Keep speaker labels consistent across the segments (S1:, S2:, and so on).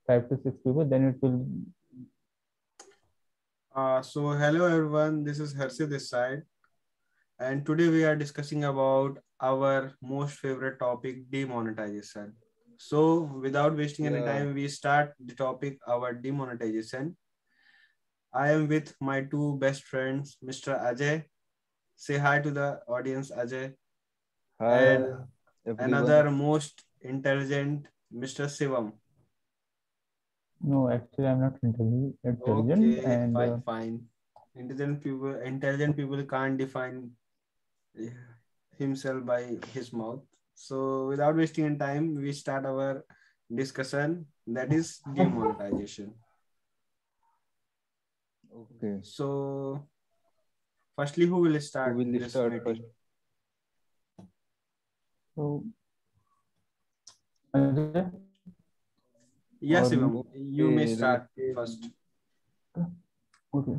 S1: 5 to 6 people, then it will.
S2: So hello everyone, this is Harshit this side, and today we are discussing about our most favorite topic, demonetization. So without wasting any
S3: Yeah,
S2: time, we start the topic, our demonetization. I am with my two best friends, Mr. Ajay. Say hi to the audience, Ajay,
S3: hi
S2: and
S3: everyone.
S2: another most intelligent, Mr. Shivam.
S1: No, actually, I'm not intelligent,
S2: Okay,
S1: and
S2: fine, fine. Intelligent people can't define himself by his mouth. So, without wasting any time, we start our discussion, that is demonetization.
S3: Okay,
S2: So, firstly, who will
S3: who
S2: start
S3: will
S2: this
S3: start first?
S2: meeting?
S1: so Ajay or
S2: Yes,
S1: me.
S2: Shivam, you may
S3: Okay,
S2: start
S3: let
S2: first.
S1: Okay.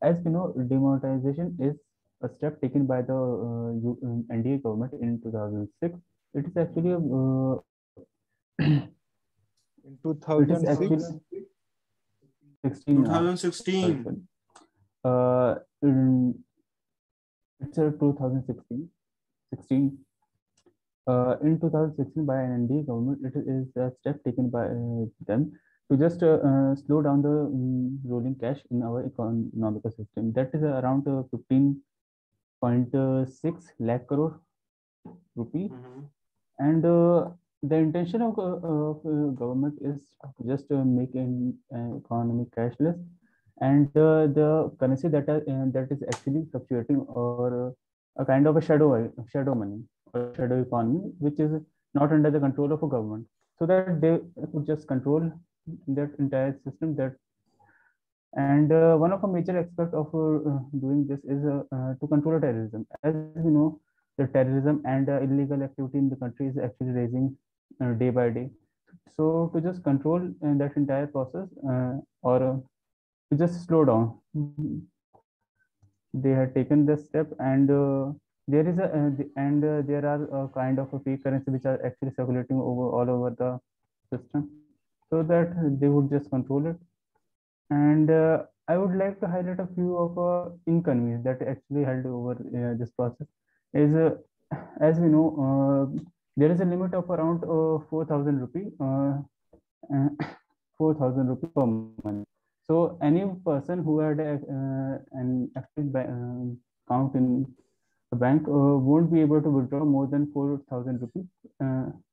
S1: As we know, demonetization is a step taken by the NDA government in 2006. It is actually
S3: in
S1: it is actually
S3: 2006.
S1: 16. Sorry,
S2: 2016.
S1: sorry. In, it's a 2016. 16. In 2016, by an NDA government, it is a step taken by them to just slow down the rolling cash in our economical system. That is around 15.6 lakh crore rupee.
S2: Mhm.
S1: And the intention of government is just make an economy cashless, and the currency that is actually fluctuating, or a kind of a shadow money or shadow economy, which is not under the control of a government, so that they could just control that entire system. That and one of the major aspect of doing this is to control terrorism. As we know, the terrorism and illegal activity in the country is actually raising day by day. So to just control that entire process, or to just slow down, they had taken this step, and there is a there are kind of a fake currency which are actually circulating all over the system, so that they would just control it. And I would like to highlight a few of inconveniences that actually held over this process. Is as we know, there is a limit of around 4,000 rupee, 4,000 rupee per month. So any person who had an active account in the bank won't be able to withdraw more than 4,000 rupees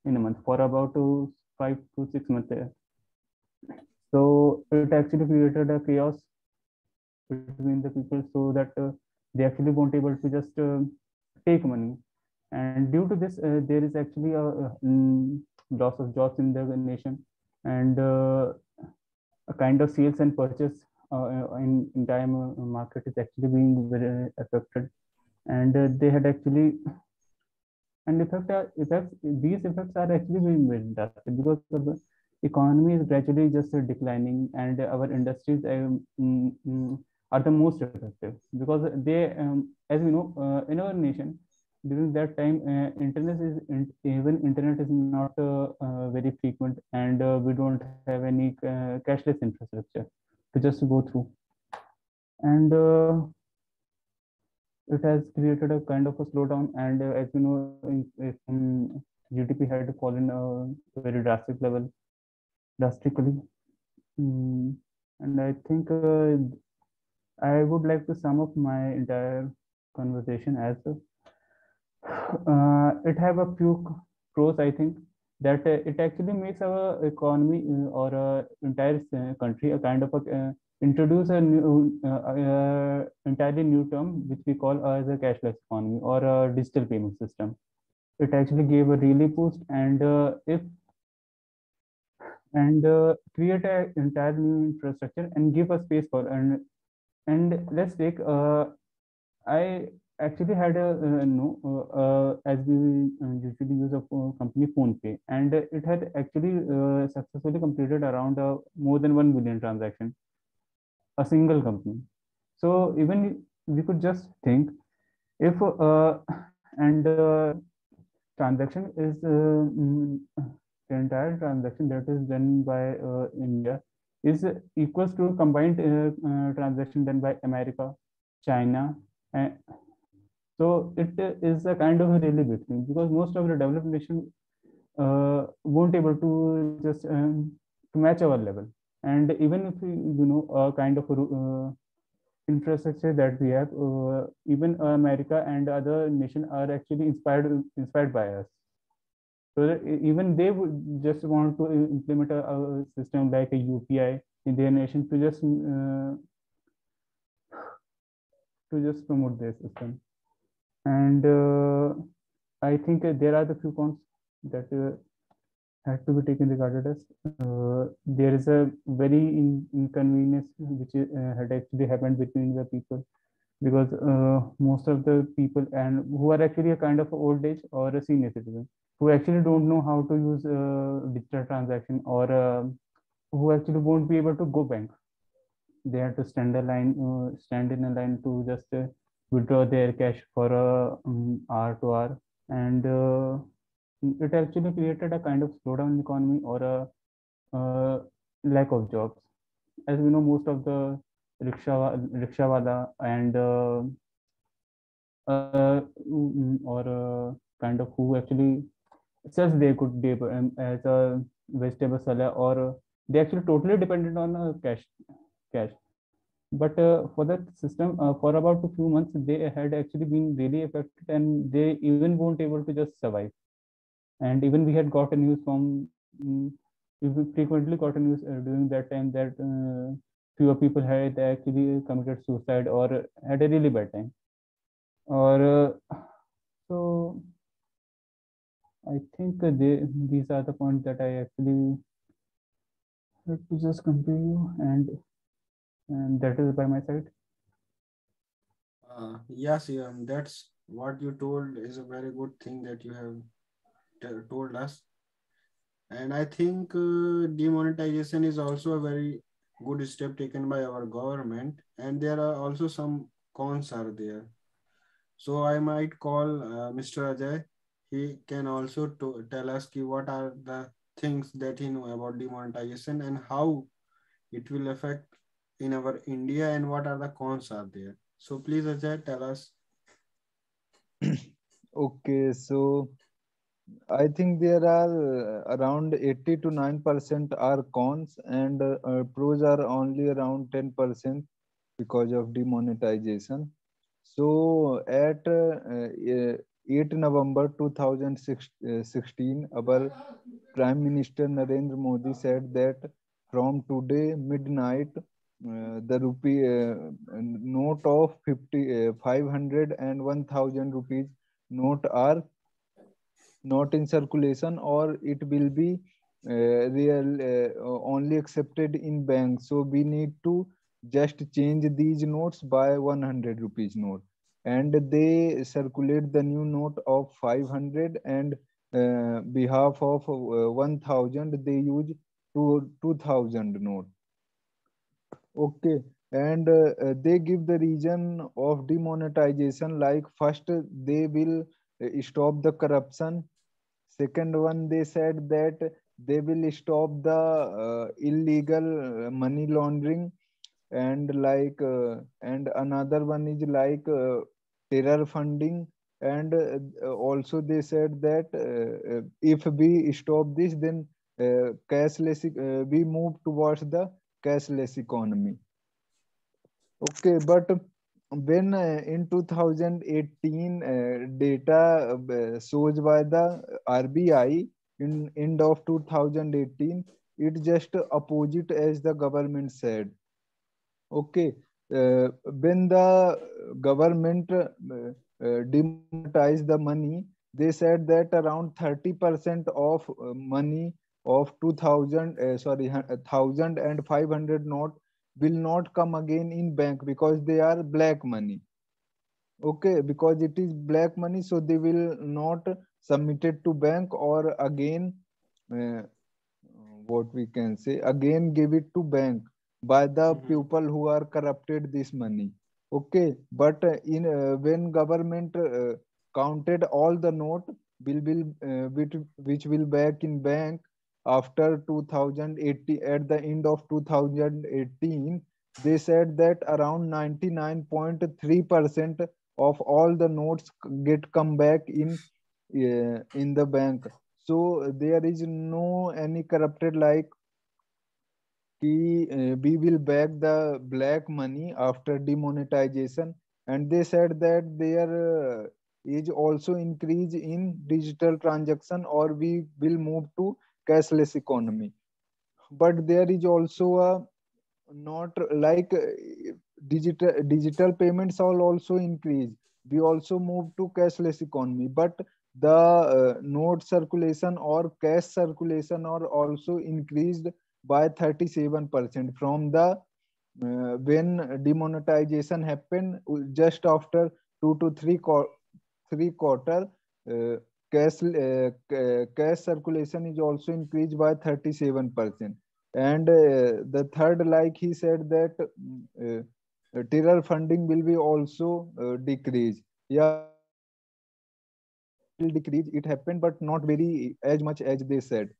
S1: in a month for about 5 to 6 months. So it actually created a chaos between the people, so that they actually won't able to just take money. And due to this, there is actually loss of jobs in the nation, and a kind of sales and purchase in entire market is actually being very affected. And they had actually, and effects, these effects are actually being very drastic, because the economy is gradually just declining, and our industries are the most effective, because they, as we know, in our nation during that time, even internet is not very frequent, and we don't have any cashless infrastructure to just go through. And it has created a kind of a slowdown. And as we know, if GDP had fallen a very drastically. Mm, and I think I would like to sum up my entire conversation as it have a few pros. I think that it actually makes our economy or entire country a kind of a introduce a new entirely new term which we call as a cashless economy or a digital payment system. It actually gave a really boost, and if and create an entire new infrastructure and give a space for. And let's take I actually had a no as we usually use a company PhonePe, and it had actually successfully completed around more than 1 billion transaction, a single company. So even we could just think, if and transaction is the entire transaction that is done by India is equals to a combined transaction done by America, China, and so it is a kind of a really big thing because most of the developed nations won't able to just to match our level. And even if we, a kind of infrastructure that we have, even America and other nations are actually inspired by us. So that even they would just want to implement a system like a UPI in their nation to just promote their system. And I think there are the few cons that had to be taken regarded as. There is a very inconvenience which had actually happened between the people because most of the people and who are actually a kind of old age or a senior citizen who actually don't know how to use digital transaction or who actually won't be able to go bank. They have to stand in a line to just withdraw their cash for a hour to hour, and it actually created a kind of slowdown in economy or a lack of jobs. As we know, most of the rickshaw wala and or kind of who actually sells their good day as a vegetable seller or they actually totally dependent on cash. But for that system, for about a few months, they had actually been really affected, and they even weren't able to just survive. And even we had got a news from we frequently got a news during that time that fewer people had actually committed suicide or had a really bad time. Or so I think these are the points that I actually had to just compare you, and that is by my side.
S2: Yes, that's what you told is a very good thing that you have told us. And I think demonetization is also a very good step taken by our government. And there are also some cons are there. So I might call Mr. Ajay. He can also tell us what are the things that he know about demonetization and how it will affect in our India and what are the cons are there. So please Ajay, tell us.
S3: Okay, so I think there are around 80 to 9% are cons, and pros are only around 10% because of demonetization. So at 8 November 2016, our Prime Minister Narendra Modi said that from today midnight, the rupee note of 500 and 1000 rupees note are not in circulation, or it will be only accepted in banks. So we need to just change these notes by 100 rupees note, and they circulate the new note of 500, and behalf of 1000 they use 2000 note. Okay, and they give the reason of demonetization like first they will stop the corruption. Second one, they said that they will stop the illegal money laundering, and and another one is like terror funding. And also they said that if we stop this, then we move towards the cashless economy. Okay, but when in 2018 data shows by the RBI in end of 2018, it just opposite as the government said. Okay, when the government demonetized the money, they said that around 30% of money of 2000, 1500 note will not come again in bank because they are black money. Okay, because it is black money, so they will not submit it to bank, or again uh, what we can say, again give it to bank by the people who are corrupted this money. Okay, but in when government counted all the note which will back in bank, after 2018, at the end of 2018, they said that around 99.3% of all the notes get come back in the bank. So there is no any corrupted like we will back the black money after demonetization. And they said that there is also increase in digital transaction, or we will move to cashless economy. But there is also a not like digital payments all also increase. We also move to cashless economy, but the note circulation or cash circulation are also increased by 37% from the when demonetization happened. Just after 2 to 3 quarter, uh, cash circulation is also increased by 37%. And the third, like he said that terror funding will be also decreased. Yeah, will decrease. It happened, but not very as much as they said.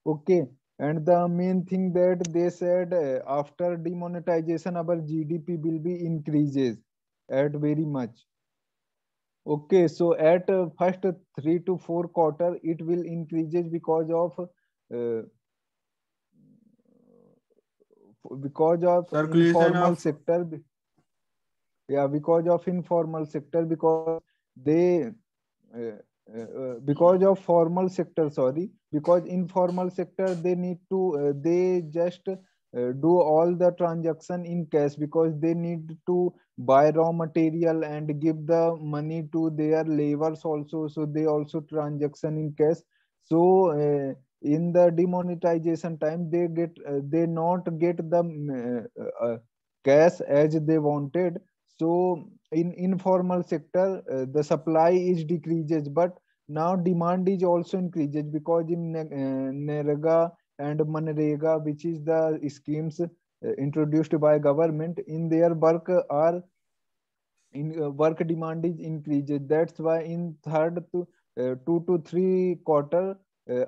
S3: Okay. And the main thing that they said, after demonetization, our GDP will be increases at very much. Okay, so at first 3 to 4 quarter, it will increases uh, because of
S2: Circulation
S3: informal
S2: of
S3: sector. Yeah, because of informal sector, because they because of formal sector, sorry, because informal sector they need to they just do all the transaction in cash, because they need to buy raw material and give the money to their laborers also, so they also transaction in cash. So in the demonetization time, they not get the cash as they wanted. So in informal sector, the supply is decreases, but now demand is also increases, because in Narega and Manrega, which is the schemes introduced by government, in their work are in work demand is increases. That's why in third to 2 to 3 quarter,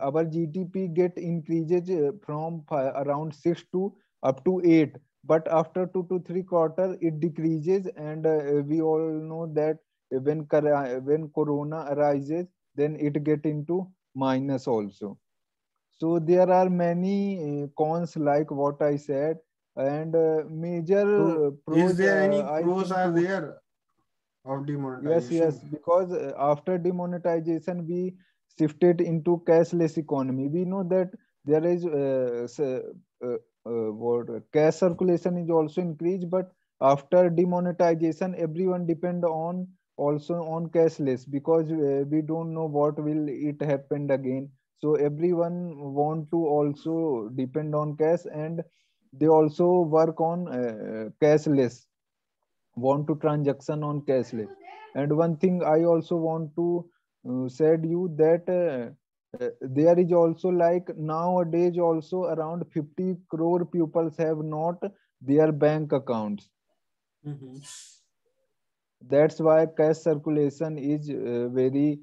S3: our GDP get increases from around 6 to up to 8. But after 2 to 3 quarter, it decreases, and we all know that when Corona arises, then it get into minus also. So there are many cons like what I said, and major
S2: so is
S3: pros.
S2: there any
S3: I
S2: pros
S3: think
S2: are there of
S3: yes,
S2: demonetization?
S3: yes, because after demonetization, we shifted into cashless economy. We know that there is what cash circulation is also increased, but after demonetization, everyone depend on also on cashless, because we don't know what will it happen again. So everyone want to also depend on cash, and they also work on cashless, want to transaction on cashless. And one thing I also want to said you that there is also like nowadays also around 50 crore pupils have not their bank accounts.
S2: Mhm.
S3: That's why cash circulation is very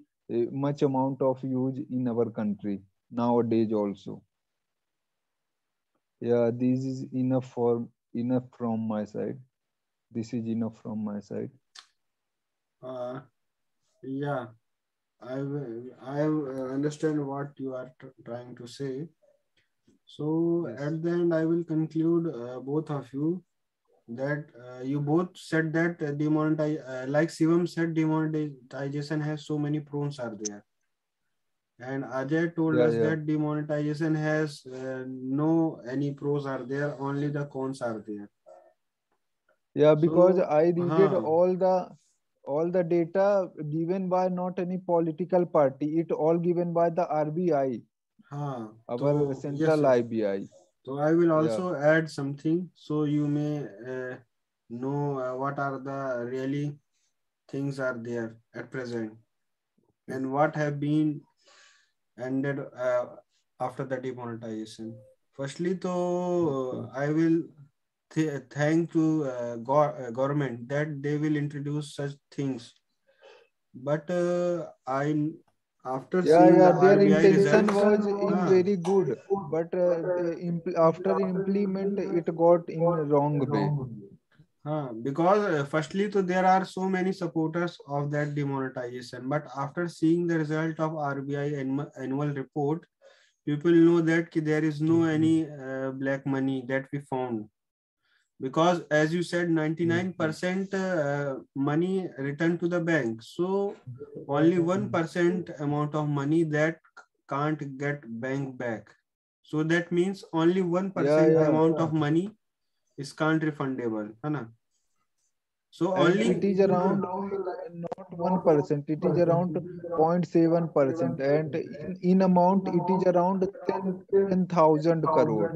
S3: much amount of use in our country nowadays also. Yeah, this is enough from my side. This is enough from my side.
S2: Uh, yeah, I understand what you are trying to say. So
S3: Yes.
S2: at the end, I will conclude both of you that you both said that like Shivam said, demonetization has so many pros are there, and Ajay told
S3: Yeah,
S2: us
S3: yeah.
S2: that demonetization has no any pros are there, only the cons are there.
S3: Yeah, because
S2: So,
S3: I read
S2: huh,
S3: all the data given by not any political party. It all given by the RBI,
S2: huh.
S3: our
S2: So yes,
S3: central
S2: yes.
S3: IBI.
S2: So I will
S3: Yeah.
S2: also add something so you may know what are the really things are there at present
S3: Okay.
S2: and what have been ended after the demonetization. Firstly,
S3: Okay.
S2: though, I will thank to government that they will introduce such things. But after
S3: Yeah,
S2: seeing the
S3: yeah, their
S2: RBI
S3: intention
S2: results,
S3: was in
S2: huh,
S3: very good, but after implement it got in wrong way.
S2: because firstly, so there are so many supporters of that demonetization, but after seeing the result of RBI annual report, people know that there is no any black money that we found, because as you said, 99% money returned to the bank, so only 1% amount of money that can't get bank back. So that means only
S3: Yeah,
S2: 1%
S3: yeah.
S2: amount of money is can't refundable, है ना? So
S3: And
S2: only
S3: it is around not 1%, it is around 0.7%, and in amount it is around 10,000 crore.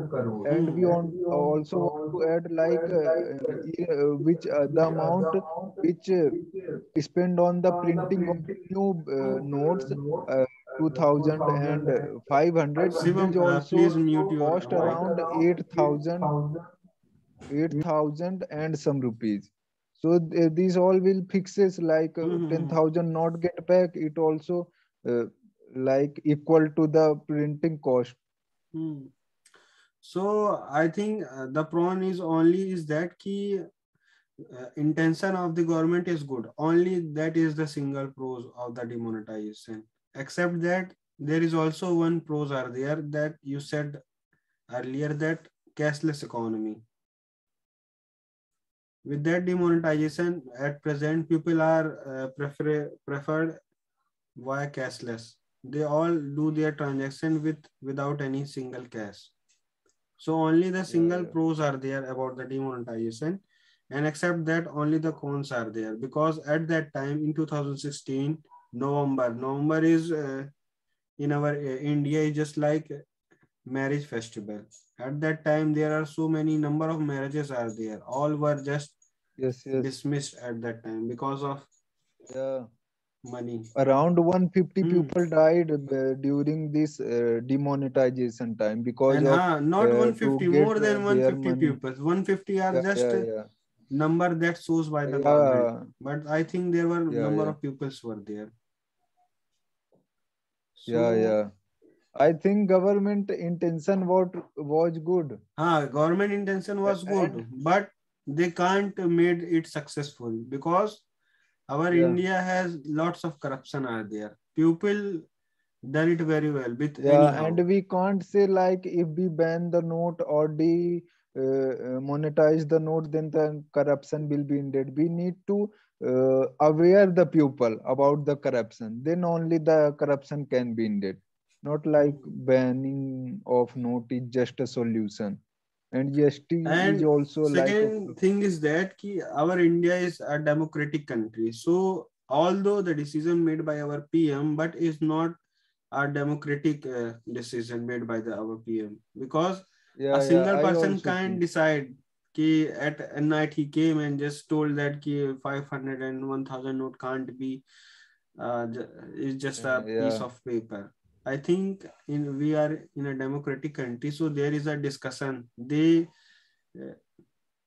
S3: And we also want to add like which the amount which spend on the printing of new notes, uh, 2,500, it
S2: Shivam,
S3: is also
S2: please mute your
S3: cost
S2: mic.
S3: around 8,000 and some rupees. So these all will fixes like
S2: Hmm.
S3: 10,000 not get back. It also uh, like equal to the printing cost.
S2: Hmm. So I think the prawn is only is that key intention of the government is good. Only that is the single pros of the demonetization. Except that there is also one pros are there that you said earlier, that cashless economy. With that demonetization, at present people are preferred via cashless. They all do their transaction without any single cash. So only the
S3: Yeah,
S2: single
S3: yeah.
S2: pros are there about the demonetization, and except that only the cons are there, because at that time in 2016 November is in our India is just like marriage festival. At that time there are so many number of marriages are there. All were just
S3: Yes, yes.
S2: dismissed at that time because of
S3: Yeah.
S2: money.
S3: Around 150
S2: Hmm.
S3: people died during this demonetization time because
S2: And
S3: of
S2: not
S3: to
S2: 150,
S3: get
S2: more than
S3: their
S2: 150
S3: money.
S2: pupils. 150 are
S3: Yeah,
S2: just
S3: yeah, yeah.
S2: number that shows by the government,
S3: Yeah,
S2: but I think there were
S3: yeah,
S2: number
S3: yeah.
S2: of pupils were there.
S3: Yeah,
S2: So
S3: yeah. I think government intention what was good.
S2: government intention was good,
S3: And
S2: but they can't made it successful because our
S3: yeah,
S2: India has lots of corruption are there. People done it very well with
S3: yeah,
S2: anyhow.
S3: and we can't say like if we ban the note or monetize the note, then the corruption will be ended. We need to aware the people about the corruption. Then only the corruption can be ended. Not like
S2: Hmm.
S3: banning of note is just a solution. And GST is
S2: And
S3: also like a
S2: second thing is that our India is a democratic country. So although the decision made by our PM, but is not a democratic decision made by our PM, because a
S3: yeah, yeah.
S2: single
S3: I
S2: person
S3: also
S2: can't
S3: think.
S2: decide at night he came and just told that 500 and 1000 note can't be is just a piece
S3: Yeah.
S2: of paper. I think we are in a democratic country, so there is a discussion. They uh,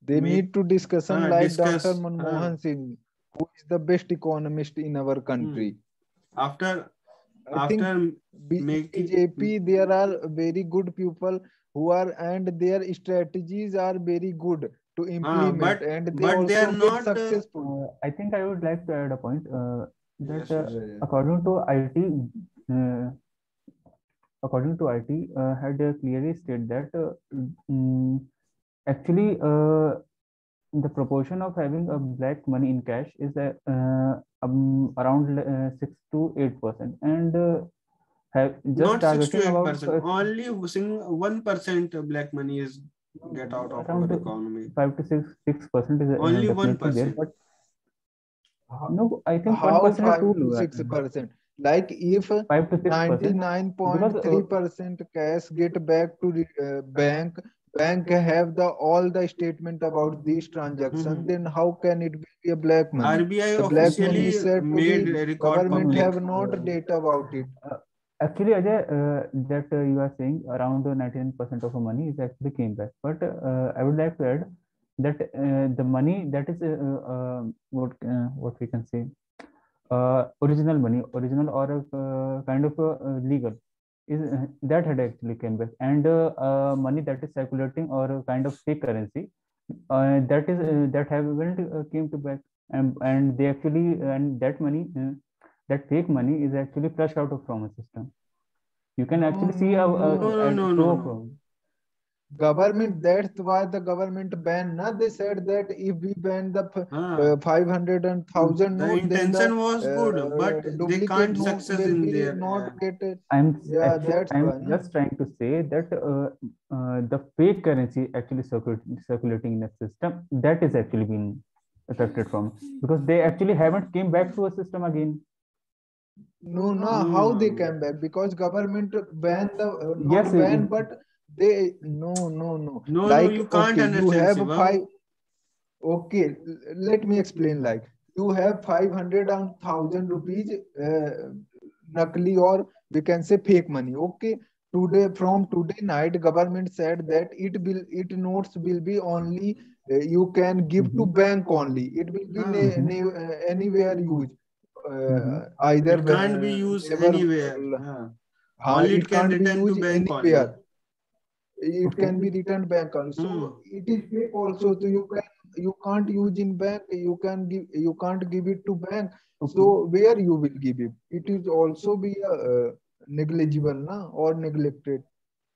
S3: They
S2: make
S3: need to discussion like Dr.
S2: discuss
S3: Manmohan Singh, who is the best economist in our
S2: hmm.
S3: country.
S2: after
S3: I think
S2: after making
S3: BJP, there are very good people who are, and their strategies are very good to implement,
S2: but
S3: and they
S2: they are
S3: also get
S2: not
S3: successful.
S1: I think I would like to add a point that
S2: yes, yes.
S3: Yeah, yeah.
S1: according to IT, uh, had clearly stated that mm, actually the proportion of having a black money in cash is around 6 to 8%, and have just
S2: Not 6
S1: targeting
S2: to 8
S1: about
S2: percent, only 1% black money is get out of our
S1: around
S2: economy.
S1: 5 to 6% is
S2: Only
S1: definitely there,
S2: 1%.
S1: but no, I think one
S3: How
S1: percent is too
S3: 5 to
S1: low.
S3: 6%? Like if
S1: 5 to 6%, because
S3: 99.3% cash get back to the bank have the all the statement about these transactions,
S2: Mhm.
S3: then how can it be a black money?
S2: RBI
S3: The black money is
S2: officially
S3: said to
S2: made
S3: be
S2: a record
S3: government
S2: public.
S3: have not data about it.
S1: uh, actually, Ajay, that you are saying around 99% of the money is actually came back. But I would like to add that the money that is what we can say original money, original or kind of legal, is that had actually came back, and money that is circulating or a kind of fake currency, that haven't came to back, and they actually, and that money, that fake money is actually flushed out of from a system. You can actually see a,
S2: No, no,
S1: a
S2: no,
S1: flow
S2: no,
S1: of
S2: no.
S3: Government, that's why the government banned. Now they said that if we ban the
S2: Ah,
S3: 500 and 1000
S2: the
S3: note, then the
S2: intention was good, but they
S3: duplicate
S2: can't
S3: note
S2: success
S3: will
S2: in
S3: be
S2: their,
S3: not
S2: yeah.
S3: get it.
S1: I'm
S3: Yeah,
S1: actually,
S3: that's
S1: I'm
S3: why. No?
S1: just trying to say that the fake currency actually circulating in the system, that is actually being affected from, because they actually haven't came back to a system again.
S3: No, no,
S2: No,
S3: how
S2: no,
S3: they
S2: no.
S3: came back? Because government ban the
S1: Yes,
S3: not ban, but they no.
S2: No, no,
S3: Like
S2: you can't
S3: okay, you
S2: understand,
S3: have
S2: Shivam.
S3: five. Okay, let me explain. Like you have 500 and 1000 rupees, nakli, or we can say fake money. Okay, today from today night, government said that it notes will be only you can give to
S1: Mhm.
S3: bank only. It will be
S2: Ah,
S3: anywhere use.
S1: Mhm.
S3: Either
S2: it can't be used
S3: never
S2: anywhere. Ah.
S3: हाँ,
S2: Only
S3: it
S2: it can
S3: can't be
S2: return to
S3: used
S2: bank only.
S3: anywhere. It
S1: Okay.
S3: can be returned bank also.
S2: Hmm.
S3: So it is fake also. So you can't use in bank. You can't give it to bank.
S1: Okay.
S3: So where you will give it? It is also be negligible na or neglected.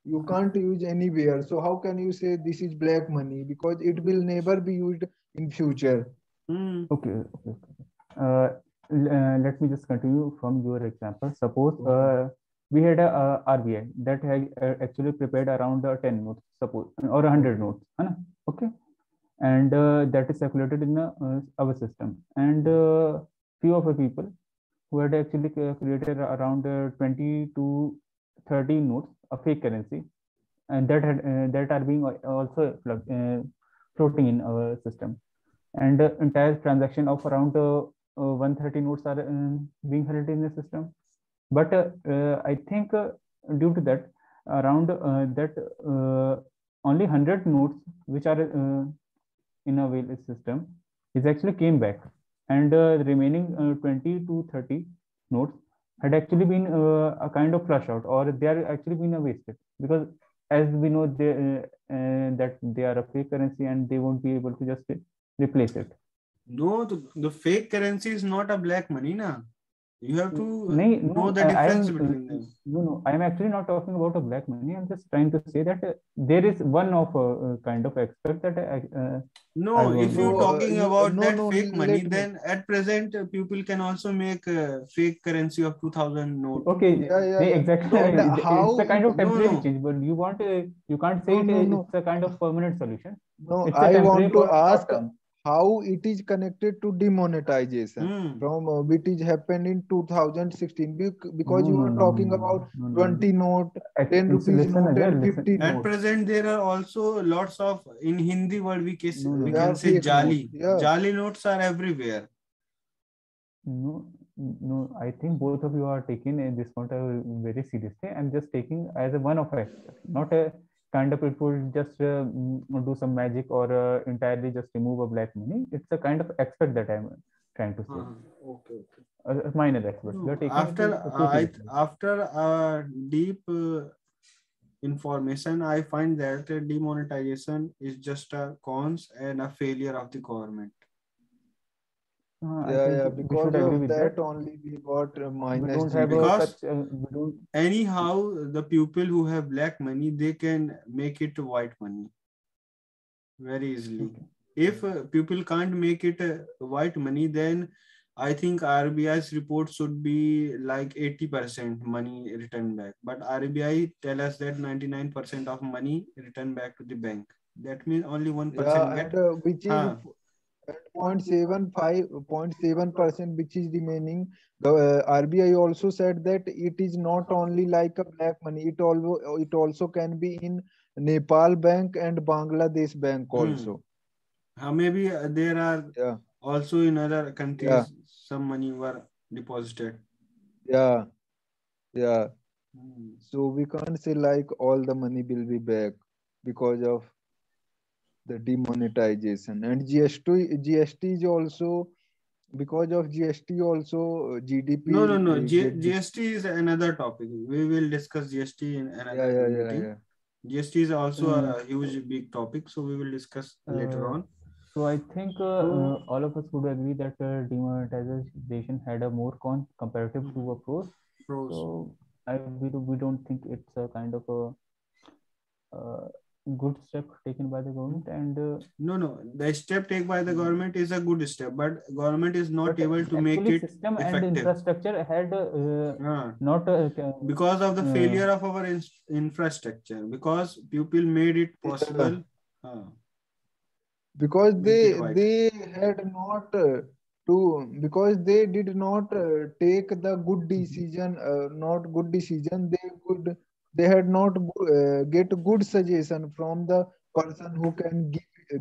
S3: You can't use anywhere. So how can you say this is black money? Because it will never be used in future.
S2: Hmm.
S1: Okay. Okay. Let me just continue from your example. Suppose we had a RBI that had actually prepared around 10 notes, suppose, or 100 notes, है ना? Okay, and that is circulated in our system, and few of the people who had actually created around 20 to 30 notes of fake currency, and that are being also floating in our system, and entire transaction of around 130 notes are being held in the system. But I think due to that, around that only 100 notes which are in a whale system is actually came back, and the remaining 20 to 30 notes had actually been a kind of flush out, or they are actually been wasted, because as we know that they are a fake currency and they won't be able to just replace it.
S2: No, the fake currency is not a black money, na. You have to
S1: नहीं,
S2: know
S1: no,
S2: the difference between them.
S1: no, I am actually not talking about a black money. I'm just trying to say that there is one of kind of aspect that I
S2: No, if
S1: want
S2: you're
S1: to.
S3: No,
S2: talking
S3: you
S2: about
S3: no
S2: that
S3: no.
S2: fake money,
S3: Let me.
S2: then at present people can also make fake currency of 2000 note.
S1: Okay,
S3: Yeah.
S1: exactly.
S3: And
S1: It's
S3: how
S1: a kind
S3: it?
S1: of
S2: No,
S1: temporary
S2: no,
S1: change, but you want you can't say it.
S3: No.
S1: It's a kind of permanent solution.
S3: No,
S1: It's a
S3: I
S1: temporary
S3: want to
S1: or short
S3: ask
S1: term.
S3: how it is connected to demonetization
S2: Hmm.
S3: from which is happened in 2016 because
S1: No,
S3: you
S1: no,
S3: are
S1: no,
S3: talking
S1: no,
S3: about
S1: no, no, no.
S3: 20 note, 10 rupees
S1: Listen,
S3: note,
S1: Ajay,
S3: and
S1: listen.
S3: 50
S2: At
S3: note.
S2: present, there are also lots of, in Hindi word
S1: No, no,
S2: we
S1: no.
S3: Yeah,
S2: can say
S3: fake note.
S2: jali.
S3: Yeah.
S2: Jali notes are everywhere.
S1: No, no, I think both of you are taking this matter very seriously. I'm just taking as a one of aspect, not a kind of it will just do some magic or entirely just remove a black money. It's a kind of aspect that I'm trying to say.
S2: Okay.
S1: A minor aspect. We are
S2: No,
S1: taking it too seriously.
S2: after deep information, I find that demonetization is just a cons and a failure of the government.
S1: I think
S3: Yeah.
S1: we should
S3: Because
S1: agree
S3: of
S1: with
S3: that
S1: that.
S3: only we got
S1: We
S3: minus
S1: don't have
S3: GB.
S2: Because
S1: such. We don't.
S2: anyhow, the people who have black money, they can make it white money very easily.
S1: Okay.
S2: If people can't make it white money, then I think RBI's report should be like 80% money returned back. But RBI tell us that 99% of money returned back to the bank. That means only 1%
S3: Yeah,
S2: get.
S3: and which is
S2: Huh.
S3: 0.75, 0.7% which is remaining. The RBI also said that it is not only like a black money, it also can be in Nepal bank and Bangladesh bank also.
S2: Maybe there are
S3: Yeah,
S2: also in other
S3: yeah,
S2: countries some money were deposited.
S3: yeah.
S2: Hmm.
S3: So we can't say like all the money will be back because of the demonetization. And GST is also because of GST also
S2: No, no, no.
S3: GDP get
S2: GST is another topic. We will discuss GST in
S3: yeah,
S2: another
S3: yeah, yeah,
S2: meeting.
S3: yeah.
S2: GST is also
S1: Uh,
S2: a huge, big topic, so we will discuss later
S1: uh,
S2: on.
S1: so I think
S2: So,
S1: all of us would agree that demonetization had a more comparative to a pros.
S2: pros.
S1: So we don't think it's a kind of a good step taken by the government, and
S2: No, no. The step taken by the government is a good step, but government is not
S1: but
S2: able to make
S1: actually
S2: it
S1: system and
S2: effective.
S1: infrastructure had
S2: Uh,
S1: not
S2: because of the failure of our infrastructure, because people made it
S3: yeah.
S2: possible. Uh,
S3: Because
S2: make it white.
S3: they had not to because they did not take the good decision, not good decision. They had not get good suggestion from the person who can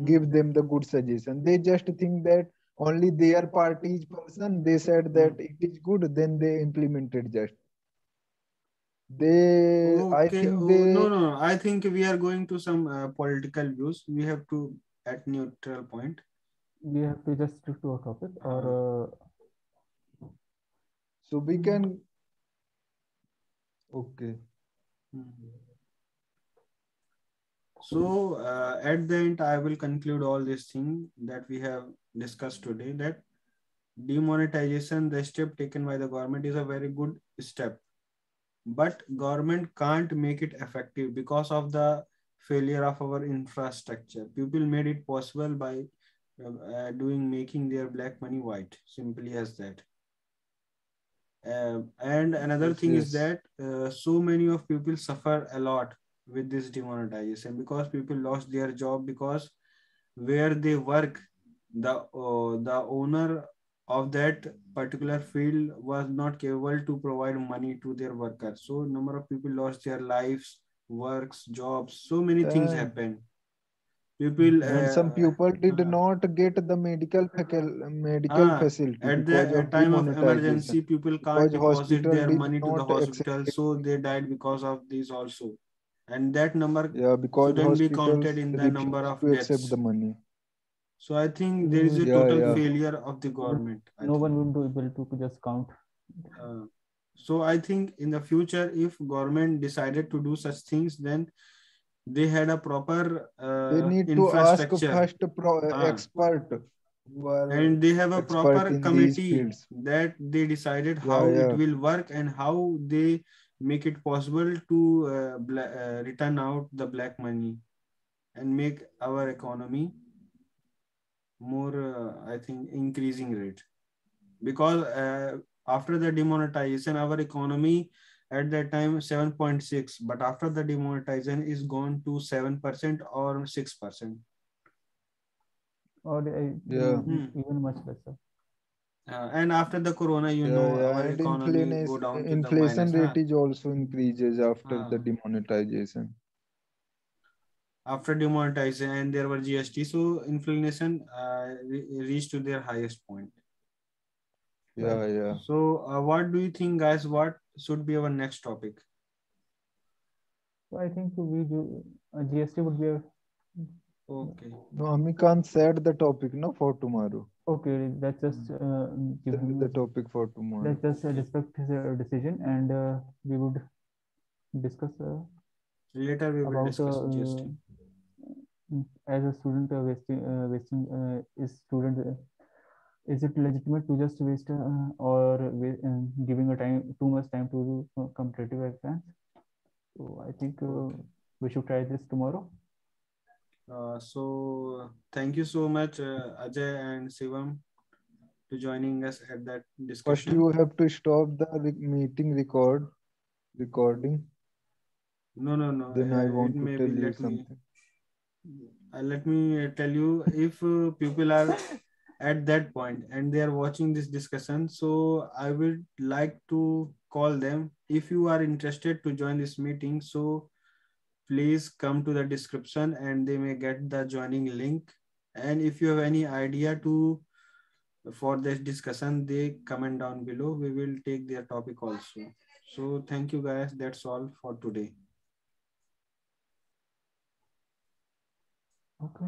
S3: give them the good suggestion. They just think that only their party's person, they said that it is good, then they implemented. Just they I
S2: Okay.
S3: think
S2: Oh, no,
S3: they
S2: no, no. I think we are going to some political views. We have to at neutral point.
S1: we have to just stick to a topic or
S3: so we can okay.
S2: So at the end, I will conclude all this thing that we have discussed today. That demonetization, the step taken by the government, is a very good step, but government can't make it effective because of the failure of our infrastructure. People made it possible by making their black money white, simply as that. And another
S3: Yes,
S2: thing is
S3: yes.
S2: that so many of people suffer a lot with this demonetization, because people lost their job, because where they work, the owner of that particular field was not capable to provide money to their workers. So number of people lost their lives, works, jobs. So many things
S3: And
S2: happen. People
S3: some people did
S2: uh,
S3: not get the medical
S2: Ah,
S3: facility
S2: at the
S3: because of
S2: time of
S3: demonetization,
S2: emergency, people can't
S3: because
S2: deposit
S3: hospital
S2: their
S3: did
S2: money to the
S3: not accept
S2: hospital,
S3: it.
S2: so they died because of this also. And that number
S3: Yeah, because
S2: shouldn't be
S3: hospitals
S2: counted in the number
S3: refused
S2: of
S3: to accept the
S2: deaths.
S3: money.
S2: So I think there is a
S1: mm,
S3: Yeah,
S2: total
S3: yeah.
S2: failure of the
S1: no,
S2: government, I
S1: no
S2: think.
S1: one would be able to just count.
S2: Uh, so I think in the future, if government decided to do such things, then they had a proper
S3: They need to ask
S2: infrastructure.
S3: first
S2: Uh,
S3: expert who are
S2: and they have a
S3: expert
S2: proper
S3: in these
S2: committee
S3: fields.
S2: that they decided
S3: Yeah,
S2: how it
S3: yeah.
S2: will work and how they make it possible to return out the black money and make our economy more I think increasing rate, because after the demonetization our economy at that time 7.6, but after the demonetization is gone to 7% or 6%.
S1: Or
S3: Yeah,
S1: even much lesser.
S2: And after the corona,
S3: yeah, yeah.
S2: our
S3: And
S2: economy go down to the
S3: inflation
S2: minus.
S3: rate is also increases after
S2: Uh,
S3: the demonetization.
S2: After demonetization and there were GST, so inflation reached to their highest point.
S1: Right.
S3: Yeah, yeah.
S2: So what do you think, guys? What should be our next topic?
S1: So I think we do GST would be a
S2: Okay.
S3: No, Amikant said the topic, no, for tomorrow.
S1: okay. Let's just give
S3: Set the
S1: him.
S3: topic for tomorrow.
S1: Let's just
S2: Okay.
S1: respect his decision, and we would discuss
S2: Later we will
S1: about
S2: discuss GST.
S1: as a student wasting is student is it legitimate to just waste or giving a time too much time to competitive exams? So I think
S2: Okay.
S1: we should try this tomorrow.
S2: So thank you so much, Ajay and Shivam, to joining us at that
S3: First,
S2: discussion.
S3: you have to stop the meeting recording.
S2: No, no, no.
S3: Then I
S2: It
S3: want to
S2: may
S3: tell
S2: be.
S3: you something.
S2: Let me tell you, if people are at that point and they are watching this discussion, so I would like to call them. If you are interested to join this meeting, so please come to the description and they may get the joining link. And if you have any idea to for this discussion, they comment down below. We will take their topic also. So thank you guys. That's all for today.
S1: Okay.